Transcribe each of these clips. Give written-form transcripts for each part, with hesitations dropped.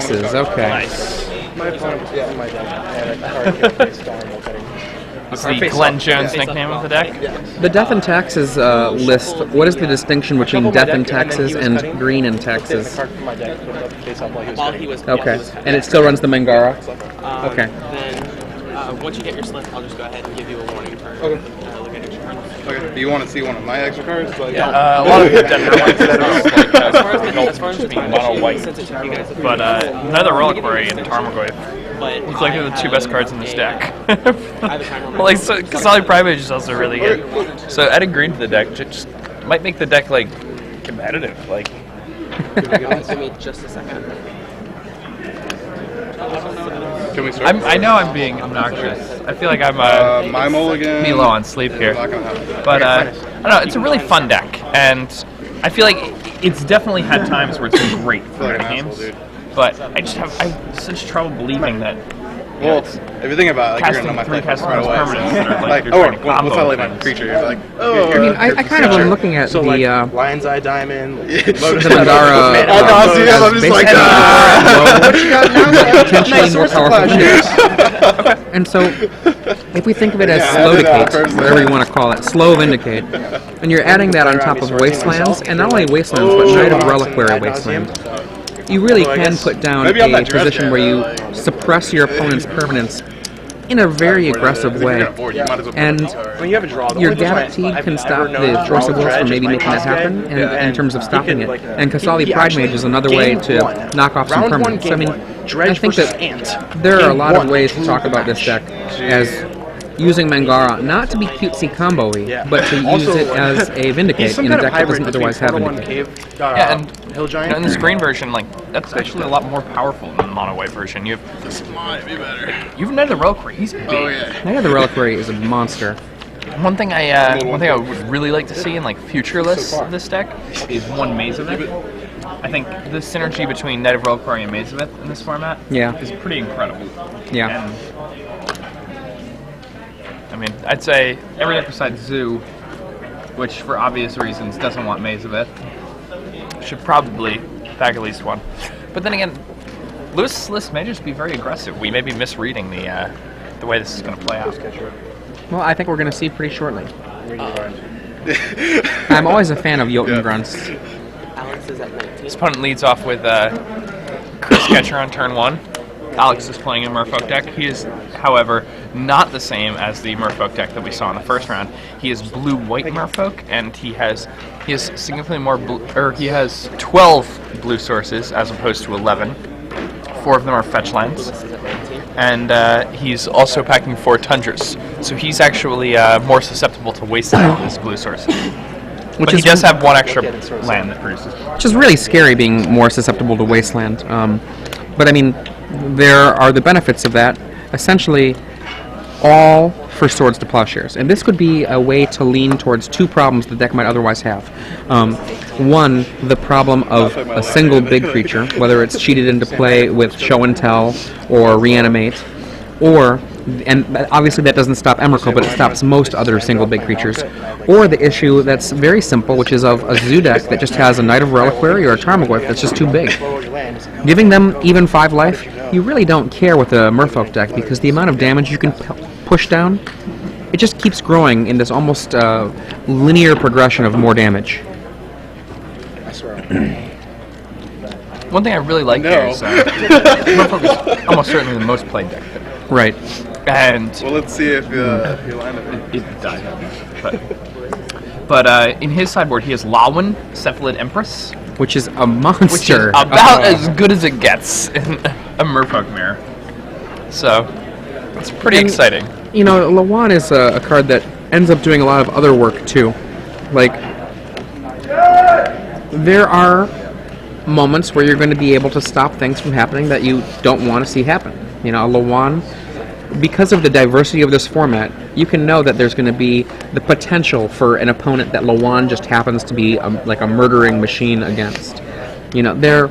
taxes. Okay. Nice. My opponent was using my deck and a card here based on looking. It's the Glenn Jones nickname of the deck. The death and taxes list. What is the distinction between death and taxes and green and taxes? While he was Okay, and it still runs the Mangara. Okay. Then once you get your slip, I'll just go ahead and give you a warning turn. Okay. Look at your turn. Okay. Do you want to see one of my extra cards? Like, Yeah, a lot of the Denver ones As far as the mono white, since it's you guys, but neither Reliquary and Tarmogoyf but look like they're the two best cards in this deck. I have a timer. Well, like, so Kasali Primate is also really good. So adding green to the deck just might make the deck like competitive. Like, Give me just a second. can we start? I know I'm being obnoxious. I feel like I'm my mulligan. be low on sleep here. Not gonna happen. But I don't know. It's a really fun deck, and I feel like it's definitely had times where it's been great for like my an games. asshole, dude. But I have such trouble believing that. Well, if you think about it, like, you're gonna know my Casting play three right away. permanents that are, Like, you're oh, trying to combo what's that like my things. creature? You're like, oh. I mean, I kind of am looking at So the like Lion's Eye Diamond, the Mangara. I'm just basically like, potentially more powerful players. And so, if we think of it as Yeah, slow I did that decay, personally. whatever you want to call it, slow vindicate, and you're adding that on top of wastelands, and not only wastelands, but Knight of Reliquary wasteland, you really can put down Maybe I'm a not dressed position yet, where you like- suppress your opponent's permanents in a very aggressive way. And when you have a draw, the your only person Gaddock I've can ever stop known the to draw Force of with Wills from Dredge maybe is making that Mike happen, Osgood. and in terms of He stopping could, it. like, And Kasali he Pride actually Mage is another way game to one. knock off some Round one, permanents. I mean, game one. Dredge I think versus that Ant. there are a Game lot of one, ways to drew talk the about this match. deck as using Mangara, not to be cutesy combo-y, Yeah. but to use Also, it as a Vindicate He's some in a kind of deck that doesn't hybrid otherwise have between Vindicate. Cave, Yeah, and Hill Giant. in this green version, like that's actually a lot more powerful than the mono white version. You have This might be better. you've Knight of the Reliquary. He's big. Oh yeah. Knight of the Reliquary is a monster. One thing I would really like to see in like future lists of this deck is one Mazevith. I think the synergy between Knight of Reliquary and Mazevith in this format Yeah. is pretty incredible. Yeah. And, I mean, I'd say every deck besides Zoo, which for obvious reasons doesn't want Mazevith, should probably pack at least one. But then again, Lewis's list may just be very aggressive. We may be misreading the way this is going to play out. Well, I think we're going to see pretty shortly. I'm always a fan of Jotun Grunts. Alex is at 19. This opponent leads off with Chris Catcher on turn 1. Alex is playing a Merfolk deck. He is, however, not the same as the Merfolk deck that we saw in the first round. He is blue-white Merfolk, and he has significantly more blue, or he has 12 blue sources as opposed to 11. 4 of them are fetch lands, and he's also packing 4 tundras. So he's actually more susceptible to wasteland with his blue sources. But he does have 1 extra land that produces. Which is really scary, being more susceptible to wasteland. But I mean, there are the benefits of that. Essentially, all for Swords to Plowshares. And this could be a way to lean towards 2 problems the deck might otherwise have. One, the problem of a single big creature, whether it's cheated into play with Show and Tell or Reanimate, or, and obviously that doesn't stop Emrakul, but it stops most other single big creatures, or the issue that's very simple, which is of a Zoo deck that just has a Knight of Reliquary or a Tarmogoyf that's just too big. Giving them even 5 life, you really don't care with a Merfolk deck, because the amount of damage you can push down, it just keeps growing in this almost linear progression of more damage. One thing I really like here is Merfolk is almost certainly the most played deck. Right. And Well, let's see if you land it. it died. But in his sideboard, he has Lawin, Cephalid Empress, Which is a monster. which is about as good as it gets in a Merfolk mirror. So it's pretty And- exciting. You know, Lawan is a card that ends up doing a lot of other work, too. Like, there are moments where you're going to be able to stop things from happening that you don't want to see happen. You know, Lawan, because of the diversity of this format, you can know that there's going to be the potential for an opponent that Lawan just happens to be like a murdering machine against. You know, there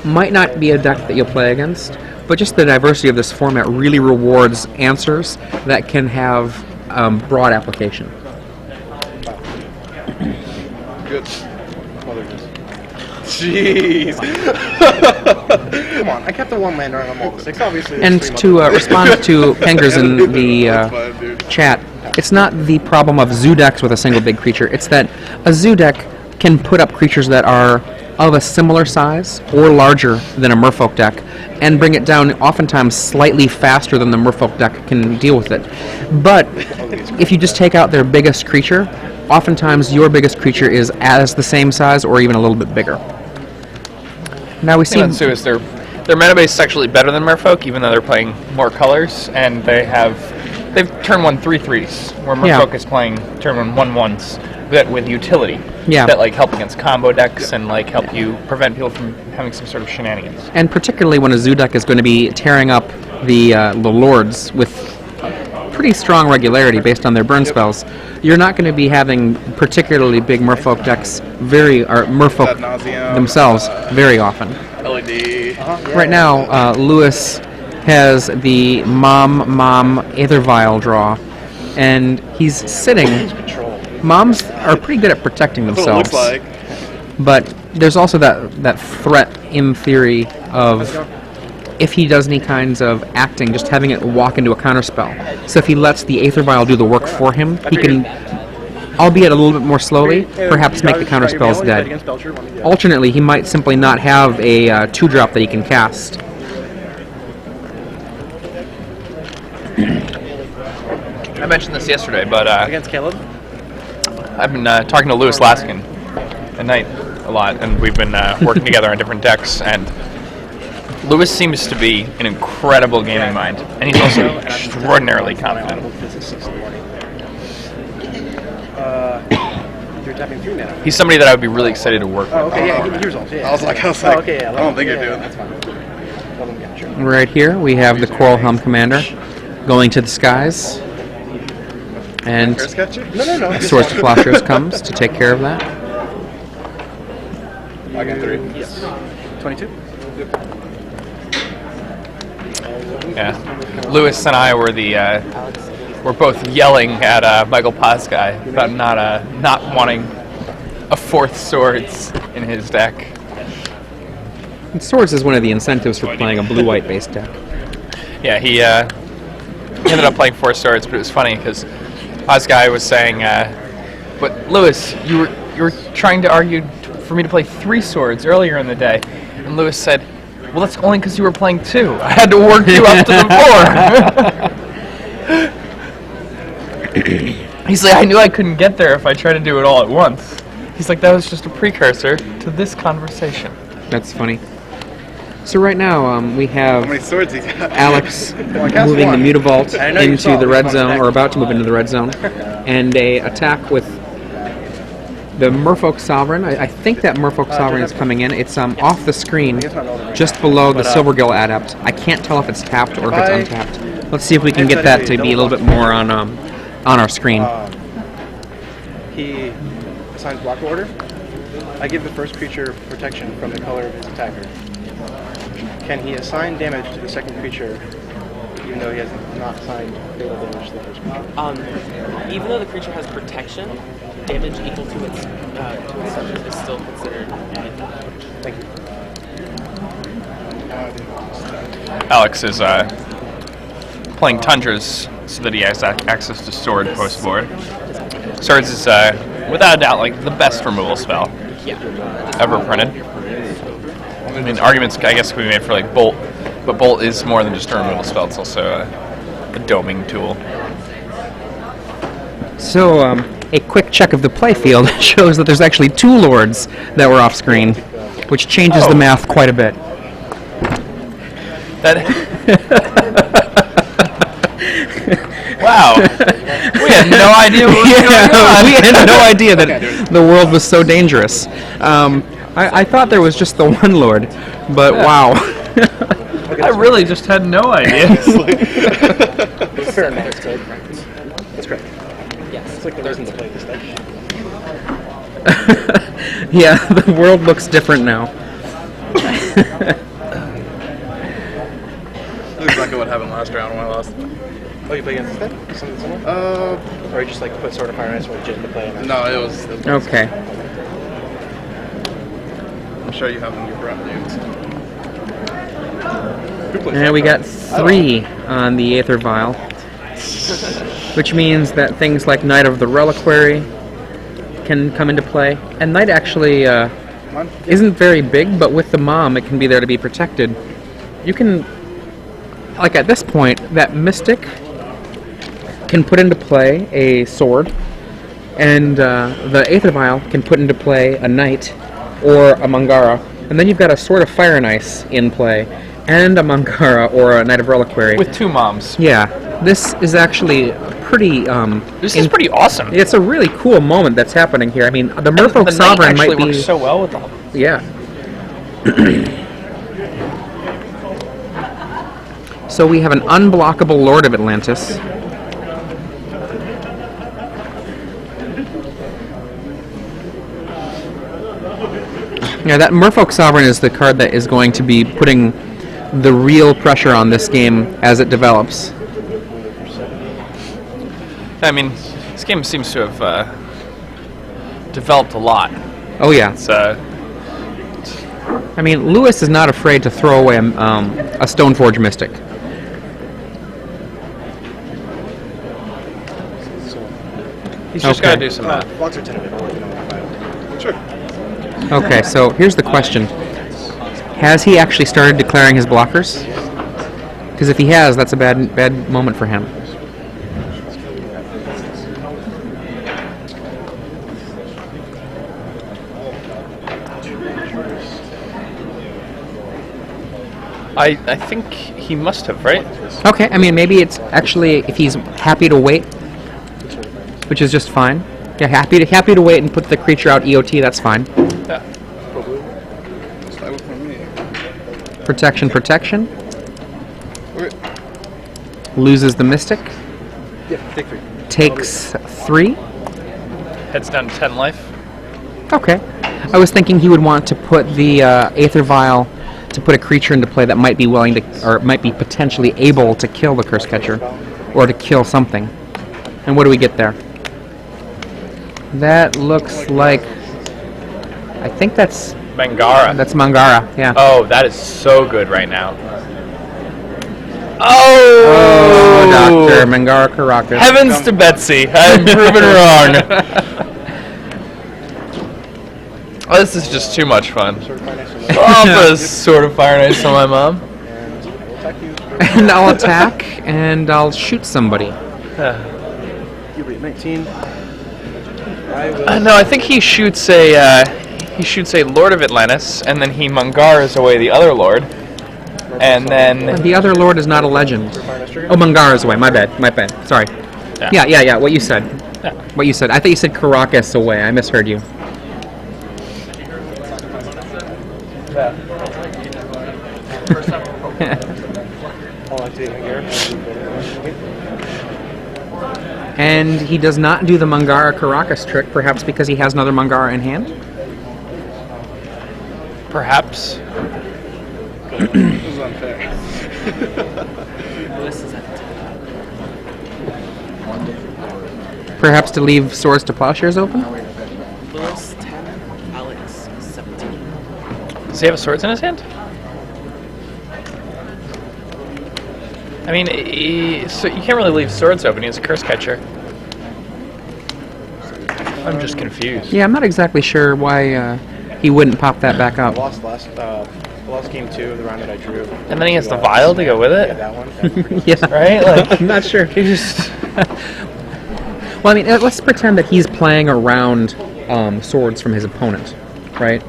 might not be a deck that you'll play against, but just the diversity of this format really rewards answers that can have broad application. Good. Jeez. kept the one lander on all the 6. Obviously, And there's 3 to months. respond to Pengers in the That's fine, dude. chat, it's not the problem of zoo decks with a single big creature. It's that a zoo deck can put up creatures that are of a similar size or larger than a Merfolk deck and bring it down oftentimes slightly faster than the Merfolk deck can deal with it. But if you just take out their biggest creature, oftentimes your biggest creature is as the same size or even a little bit bigger. Now we see... Thing too is their mana base is actually better than Merfolk, even though they're playing more colors, and they've turn 1 3/3s, where Merfolk is playing turn 1 1/1s, but with utility. Yeah. That like help against combo decks and like help you prevent people from having some sort of shenanigans. And particularly when a zoo deck is going to be tearing up the lords with pretty strong regularity based on their burn spells, you're not going to be having particularly big Merfolk decks Merfolk Ad nauseam, themselves very often. LED. Right now, Lewis has the Mom Aether Vial draw, and he's sitting. Moms are pretty good at protecting That's what it themselves. looks like. But there's also that threat in theory of if he does any kinds of acting, just having it walk into a counterspell. So if he lets the Aether Vial do the work for him, he can, albeit a little bit more slowly, perhaps make the counterspells dead. Alternately, he might simply not have a 2-drop that he can cast. I mentioned this yesterday, but Against Caleb? I've been talking to Lewis Laskin at night a lot, and we've been working together on different decks, and Lewis seems to be an incredible gaming mind, and he's also extraordinarily confident. You're tapping 3 mana. He's somebody that I would be really excited to work with. Oh, okay, yeah, give me your results. Yeah. I was like, Okay, yeah, I don't think you're doing that's that. fine. Let them get you. Right here, we have the Coral Helm Commander going to the skies, and First catcher? No. Swords to Plowshares comes to take care of that. I got 3. Yes. 22? Yeah, Lewis and I were we're both yelling at Michael Poskai about not wanting a 4th Swords in his deck. And Swords is one of the incentives for playing a blue-white based deck. Yeah, he ended up playing 4 Swords, but it was funny because Poskai was saying, "But Lewis, you were trying to argue for me to play 3 Swords earlier in the day," and Lewis said, "Well, that's only because you were playing 2. I had to work you up to the 4." He's like, "I knew I couldn't get there if I tried to do it all at once." He's like, "That was just a precursor to this conversation." That's funny. So right now, we How have many swords he got? Alex I cast moving the one. Mutavault I know you into saw the this red one zone, back. or about to move into the red zone, and a attack with the Merfolk Sovereign. I think that Merfolk Sovereign is coming in. It's off the screen, just below the Silvergill Adept. I can't tell if it's tapped or if it's untapped. Let's see if we can get that to be a little bit more on our screen. He assigns block order. I give the first creature protection from the color of his attacker. Can he assign damage to the second creature, even though he has not assigned fatal damage to the first creature? Even though the creature has protection, damage equal to its subject is still considered. Thank you. Alex is playing Tundras so that he has access to Sword post-board. Swords is, without a doubt, like the best removal spell ever printed. I mean, arguments, I guess, can be made for like Bolt, but Bolt is more than just a removal spell. It's also a doming tool. So, a quick check of the playfield shows that there's actually 2 lords that were off screen, which changes the math quite a bit. That. Wow. We had no idea what was going on. We had no idea that the world was so dangerous. I thought there was just the one lord, but wow. I really just had no idea. Fair enough. That's correct. Yes. It's like the reason to play this deck. Yeah, the world looks different now. That's exactly what happened last round when I lost. Oh, you play against this deck? Something similar? Or you just like put Sword of Fire and Ice with Jin to play? No, it was Okay. I'm sure you have them in your breath, dudes. And we got 3 on the Aether Vial, which means that things like Knight of the Reliquary can come into play. And Knight actually isn't very big, but with the Mom, it can be there to be protected. You can, like at this point, that Mystic can put into play a sword, and the Aether Vial can put into play a Knight or a Mangara. And then you've got a Sword of Fire and Ice in play, and a Mangara or a Knight of Reliquary. With 2 moms. Yeah, this is actually pretty... This is pretty awesome. It's a really cool moment that's happening here. I mean, the Merfolk Sovereign might be... works so well with all. Yeah. So we have an unblockable Lord of Atlantis. Yeah, that Merfolk Sovereign is the card that is going to be putting the real pressure on this game as it develops. I mean, this game seems to have developed a lot. Oh yeah. It's I mean, Lewis is not afraid to throw away a Stoneforge Mystic. he's just got to do some math. Blocks are tentative. Sure. Okay, so here's the question. Has he actually started declaring his blockers? Because if he has, that's a bad moment for him. I think he must have, right? Okay, I mean, maybe it's actually, if he's happy to wait, which is just fine. Yeah, happy to wait and put the creature out EOT, that's fine. Yeah. Protection. Loses the Mystic. Yeah, take 3. Takes 3. Heads down to 10 life. Okay. I was thinking he would want to put the Aether Vial to put a creature into play that might be willing to, or might be potentially able to kill the Curse Catcher, or to kill something. And what do we get there? That looks like, I think that's Mangara. That's Mangara, yeah. Oh, that is so good right now. Oh, Dr. Mangara Caracas. Heavens to Betsy. I'm proven wrong. Oh, this is just too much fun. I'll put a Sword of Fire and Ice on my mom. And I will attack you. And I'll attack, and I'll shoot somebody. You'll be at 19. I will... No, I think he shoots a Lord of Atlantis, and then he Mangaras away the other Lord, and then The other Lord is not a legend. Oh, Mangara's away. My bad. Sorry. Yeah. What you said. Yeah. What you said. I thought you said Caracas away. I misheard you. I'll activate my gear. And he does not do the Mangara Caracas trick, perhaps because he has another Mangara in hand? perhaps. This is unfair. Lewis is at 10. Perhaps to leave Swords to Plowshares open? Lewis 10, Alex 17. Does he have swords in his hand? I mean, so you can't really leave swords open. He's a curse catcher. I'm just confused. Yeah, I'm not exactly sure why he wouldn't pop that back I up. lost game 2 of the round that I drew. And then he has the vial to go with Yeah, it, that one. That's pretty Yeah, right? Like, I'm not sure. he just. Well, I mean, let's pretend that he's playing around swords from his opponent, right?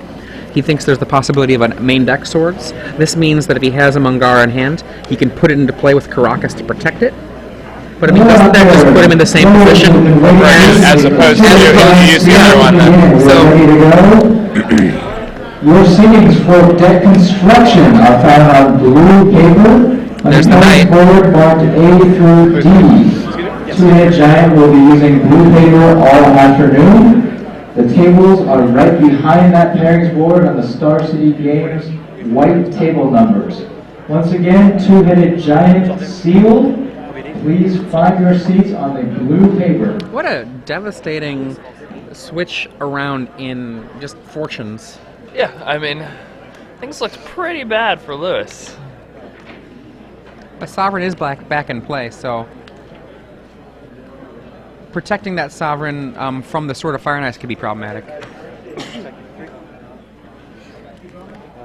He thinks there's the possibility of a main deck swords. This means that if he has a Mangara in hand, he can put it into play with Caracas to protect it. But I mean, doesn't that just put him in the same position As opposed to if you use the other one, then. Your settings for deck construction are found on blue paper. There's the knight. Board marked A through D. Two-headed giant will be using blue paper all afternoon. The tables are right behind that pairings board on the Star City Games white table numbers. Once again, two-headed giant sealed. Please find your seats on the blue paper. What a devastating switch around in just fortunes. Yeah, I mean, things looked pretty bad for Lewis. A sovereign is back in play, so protecting that sovereign from the Sword of Fire and Ice could be problematic.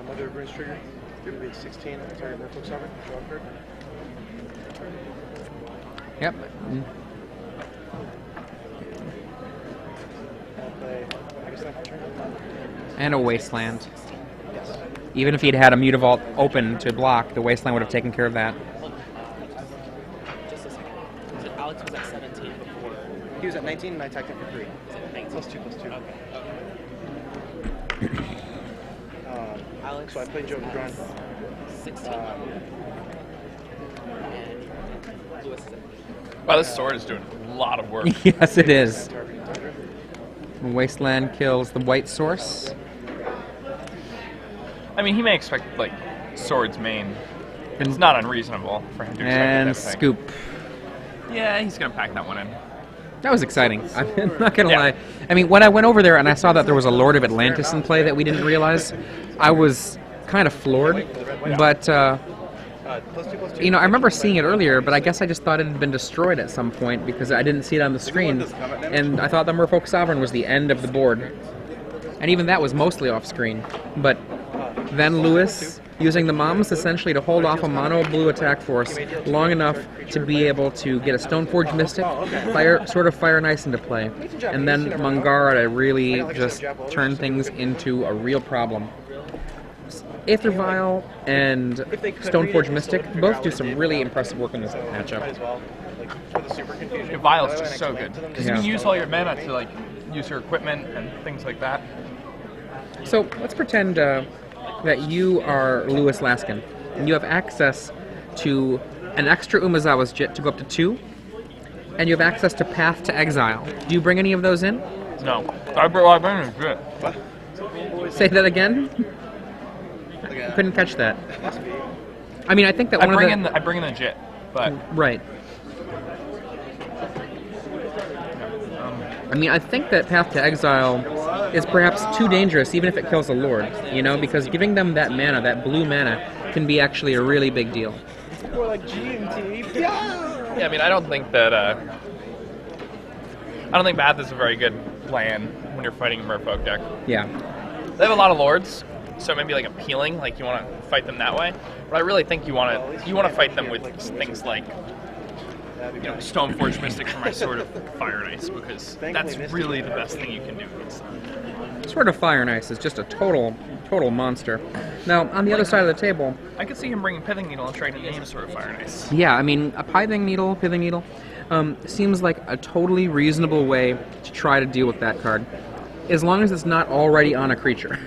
Mother of Runes trigger. It would be 16. Target Merfolk Sovereign. Draw a card. Yep. I'll play. I guess that turn. And a Wasteland. Yes. Even if he'd had a Mutavault open to block, the Wasteland would have taken care of that. Just a second. So Alex was at 17 before. He was at 19 and I attacked him for 3. Was it 19? +2, +2. Okay. Alex. So I played Joe Grunt. 16. And Lewis is at Wow, this sword is doing a lot of work. Yes, it is. Targeting Tundra. Wasteland kills the white source. I mean, he may expect, like, Sword's main. It's not unreasonable for him to expect And that thing. scoop. Yeah, he's going to pack that one in. That was exciting. I'm not gonna Yeah. lie. I mean, when I went over there and I saw that there was a Lord of Atlantis in play that we didn't realize, I was kind of floored. But +2, +2. you know, I remember seeing it earlier, but I guess I just thought it had been destroyed at some point because I didn't see it on the screen, and I thought the Merfolk Sovereign was the end of the board, and even that was mostly off screen. But then Lewis, using the Moms essentially to hold off a mono blue attack force long enough to be able to get a Stoneforge Mystic, Sword of Fire and Ice into play, and then Mangara to really just turn things into a real problem. Aether Vial and Stoneforge Mystic both do some really impressive work in this matchup. Might as well. Like, for the super confusion. Your Vial's By the way, just so next good. to them, Because Yeah. you can use all your mana to, like, use your equipment and things like that. So let's pretend that you are Lewis Laskin, and you have access to an extra Umezawa's Jit to go up to 2, and you have access to Path to Exile. Do you bring any of those in? No. I bring it good. Say that again? I couldn't catch that. I mean, I think that I one bring of the... in the Jit, but Right. I mean, I think that Path to Exile is perhaps too dangerous, even if it kills a Lord, you know, because giving them that mana, that blue mana, can be actually a really big deal. More like GMT. Yeah! yeah, I mean, I don't think that Path is a very good plan when you're fighting a Merfolk deck. Yeah. They have a lot of lords, so maybe like appealing, like you want to fight them that way. But I really think you want to fight them with things like, you know, Stoneforge Mystic for my Sword of Fire and Ice, because that's really the best thing you can do against them. Sword of Fire and Ice is just a total monster. Now, on the other side of the table, I could see him bringing Pithing Needle and trying to name Sword of Fire and Ice. yeah, I mean, a Pithing Needle, seems like a totally reasonable way to try to deal with that card, as long as it's not already on a creature.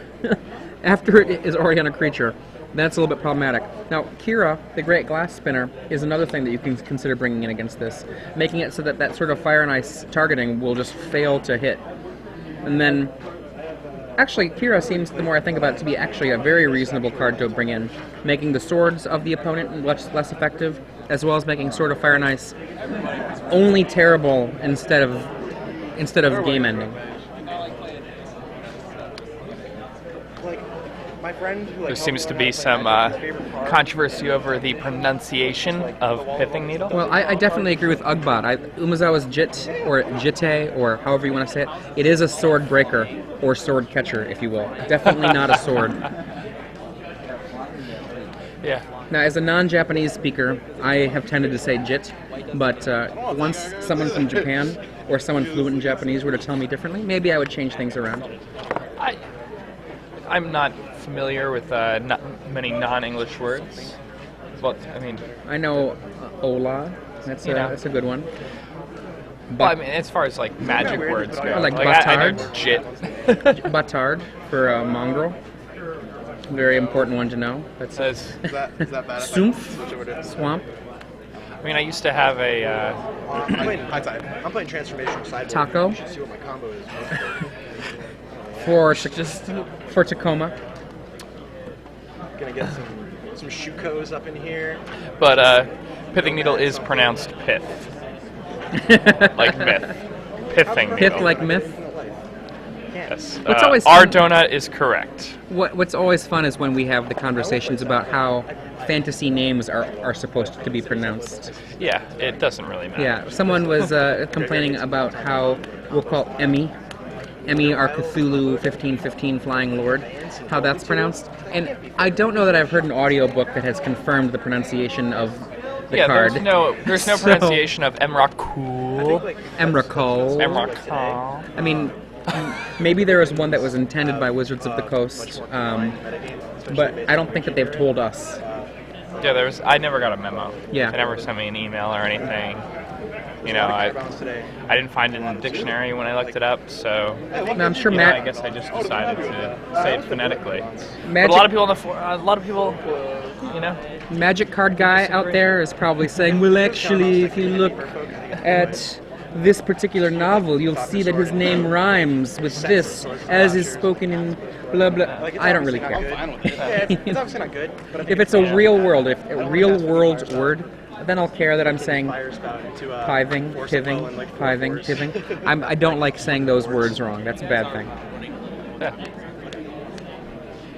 After it is already on a creature, that's a little bit problematic. Now, Kira, the Great Glass Spinner, is another thing that you can consider bringing in against this, making it so that that sort of Fire and Ice targeting will just fail to hit. And then, actually, Kira seems, the more I think about it, to be actually a very reasonable card to bring in, making the swords of the opponent less effective, as well as making Sword of Fire and Ice only terrible instead of game ending. Like, my friend who, like, There seems to be some controversy over the pronunciation of Pithing Needle. Well, I definitely agree with Ugbot. Umezawa's Jit, or Jite, or however you want to say it, it is a sword breaker, or sword catcher, if you will. Definitely not a sword. Yeah. Now, as a non-Japanese speaker, I have tended to say Jit, but once someone from Japan, or someone fluent in Japanese were to tell me differently, maybe I would change things around. I'm not familiar with many non-English words. But I mean, I know Ola, that's a good one. well, I mean, as far as like magic words go, Like I know Batard. Jit. Batard for mongrel. Very important one to know. That's Says, Is that bad? if I Sumph. switch over to Swamp. I mean, I used to have a. high tide? I'm playing Transformational Sideboard. Taco. You should see what my combo is. For Tacoma. Gonna get some Shukos up in here. But Pithing Needle is pronounced pith, like myth. Pithing Needle. Pith like myth. Yes. What's always our fun- donut is correct. What's always fun is when we have the conversations about how fantasy names are supposed to be pronounced. Yeah, it doesn't really matter. Yeah, someone was complaining about how we'll call Emmy, our Cthulhu 1515 Flying Lord, how that's pronounced. And I don't know that I've heard an audiobook that has confirmed the pronunciation of the card. There's no So- pronunciation of Emrakul. Emrakul. Emrakul. I mean, maybe there was one that was intended by Wizards of the Coast, but I don't think that they've told us. Yeah, I never got a memo. Yeah. They never sent me an email or anything. You know, I didn't find it in the dictionary when I looked it up, so And I'm sure you know, I Matt, guess I just decided to say it phonetically. But Magic, a lot of people you know, Magic card guy out there is probably saying, well, actually, if you look at this particular novel, you'll see that his name rhymes with this, as is spoken in blah blah. I don't really care. It's obviously not good, but I think If it's a real world, if a real world word, then I'll care that I'm saying piving, tiving. I don't like saying those words wrong. That's a bad thing.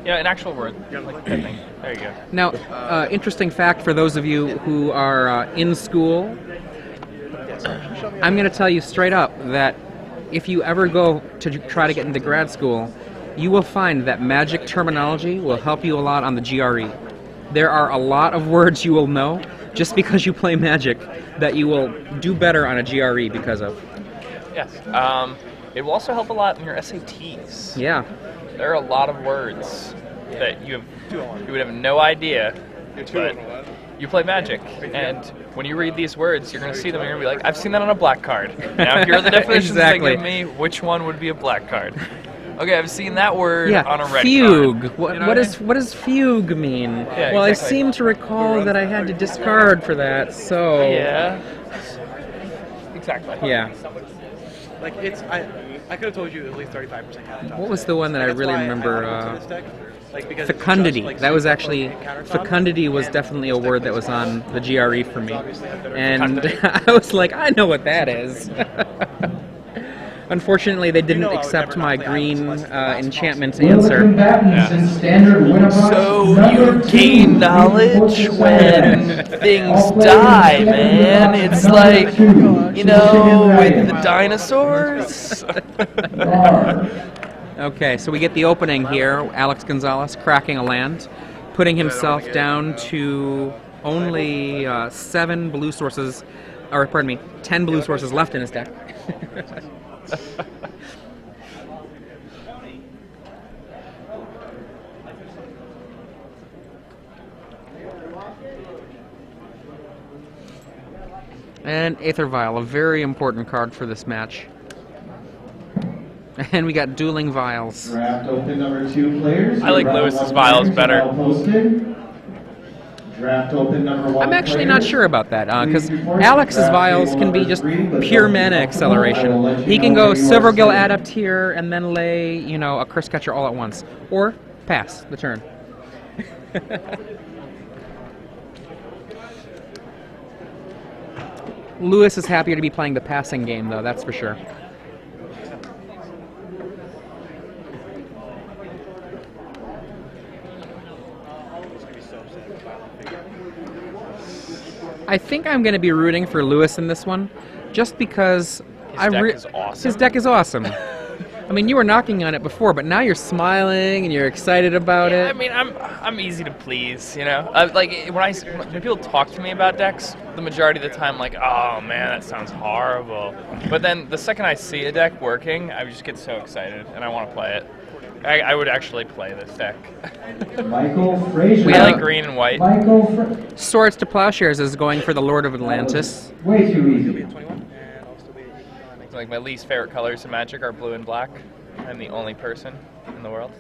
Yeah, an actual word. Like that thing. There you go. Now, interesting fact for those of you who are in school, I'm going to tell you straight up that if you ever go to try to get into grad school, you will find that Magic terminology will help you a lot on the GRE. There are a lot of words you will know just because you play Magic that you will do better on a GRE because of. Yes. It will also help a lot in your SATs. Yeah. There are a lot of words that you would have no idea, but you play Magic, and when you read these words, you're going to see them and you're going to be like, I've seen that on a black card. Now here are the definitions Exactly. they give me. Which one would be a black card? Okay, I've seen that word Yeah, on a red fugue. card. What, You know what I is what does fugue mean? Yeah, well, exactly. I seem to recall that I had to discard for that, so... mean? Yeah. Exactly. Yeah. like I could have told you at least 35% countertops. What was the one that I That's really why remember? I went to this deck, like, because it's Fecundity. just, like, That was super actually... potent countertop. Fecundity was definitely a word that was on the GRE for me. And I was like, I know what that is. Unfortunately, they didn't accept my green enchantment Will the answer. combatants in standard Winterbox So number you 2 gain be knowledge forces when ahead. things All players die, in standard man. Winterbox It's number like, 2, you know, Chicken with Dragon. the dinosaurs. Guard. Okay, so we get the opening here. Alex Gonzales cracking a land, putting himself down to only 7 blue sources, or pardon me, 10 blue sources left in his deck. And Aether Vial, a very important card for this match. And we got Dueling Vials. Draft open number 2 players. I like Round Lewis's 1 vials players better. are all posted. Draft open number 1 I'm actually not players. sure about that, because Please report Alex's draft vials table can be number just 3, but pure don't be mana comfortable. I will acceleration. let you He can know go where you are Silvergill sitting. Adept here and then lay, you know, a Curse Catcher all at once. Or pass the turn. Lewis is happier to be playing the passing game, though, that's for sure. I think I'm going to be rooting for Lewis in this one, just because deck is awesome. His deck is awesome. I mean, you were knocking on it before, but now you're smiling and you're excited about Yeah, it. I mean, I'm easy to please, you know. Like when people talk to me about decks, the majority of the time, like, oh man, that sounds horrible. But then the second I see a deck working, I just get so excited and I want to play it. I would actually play this deck. Michael Frazier. I like green and white. Michael Swords to Plowshares is going for the Lord of Atlantis. Way too easy. 21, and I'll still be 19. Like my least favorite colors in Magic are blue and black. I'm the only person in the world.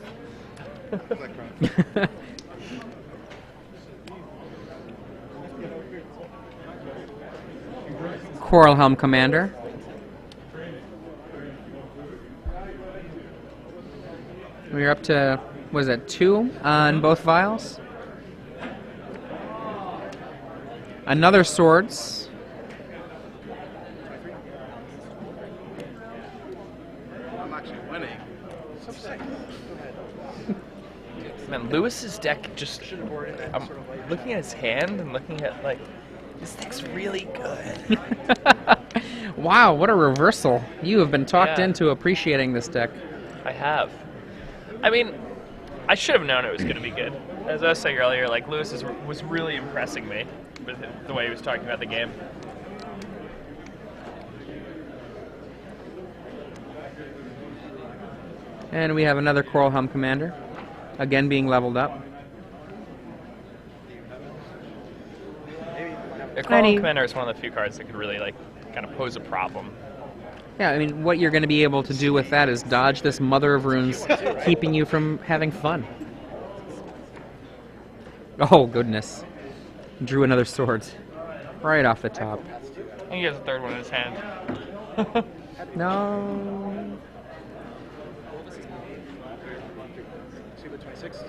Coralhelm Commander. We're up to, what is it, 2 on both vials? Another Swords. I'm actually winning. Man, Lewis's deck just. looking at his hand and looking at like, this deck's really good. Wow, what a reversal. You have been talked Yeah. into appreciating this deck. I have. I mean, I should have known it was going to be good. As I was saying earlier, like Lewis was really impressing me with the way he was talking about the game. And we have another Coral Helm Commander, again being leveled up. The Coral Commander is one of the few cards that could really like kind of pose a problem. Yeah, I mean, what you're going to be able to do with that is dodge this Mother of Runes, keeping you from having fun. Oh, goodness. Drew another sword. Right off the top. I think he has a third one in his hand. No. Super 26.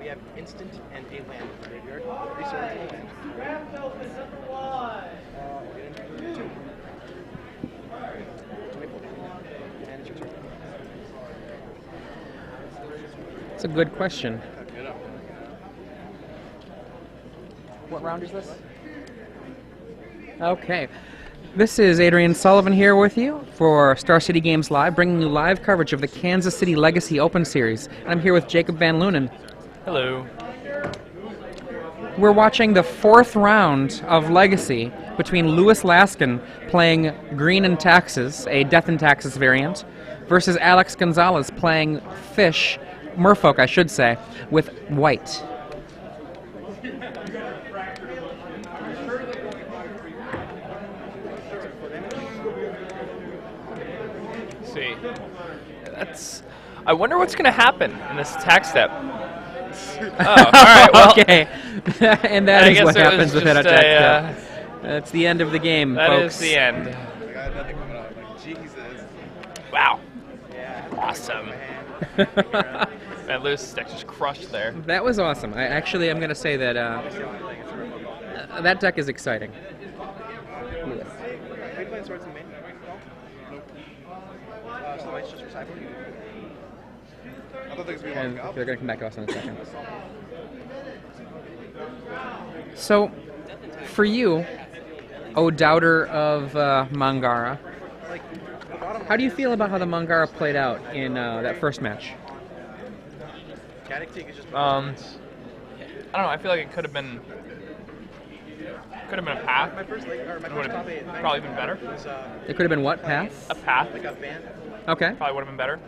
We have instant and a land in the graveyard. 3 swords and a land. Two. And it's your turn. It's a good question. What round is this? Okay. This is Adrian Sullivan here with you for Star City Games Live, bringing you live coverage of the Kansas City Legacy Open Series. And I'm here with Jacob Van Lunen. Hello. We're watching the 4th round of Legacy between Louis Laskin playing Green and Taxes, a Death and Taxes variant, versus Alex Gonzales playing Fish, Merfolk I should say, with white. See, I wonder what's going to happen in this attack step. Oh, all right. Well, Okay, and that I is guess what it was happens with that just attack step. That's the end of the game, That folks. is the end. I got nothing coming out. Like, Jesus. Wow. Awesome. Man, Lewis's deck just crushed there. That was awesome. I'm going to say that that deck is exciting. Are you playing swords in main? So it's just recycling? I thought they was going And to they're going to come back to us in a second. So, for you, O doubter of Mangara, how do you feel about how the Mangara played out in that first match? Caddick is just I don't know. I feel like it could have been a path. my first leg, or my It first would top eight. have probably been better. Was, It could have been what, path? A path like a band. Okay. probably would have been better.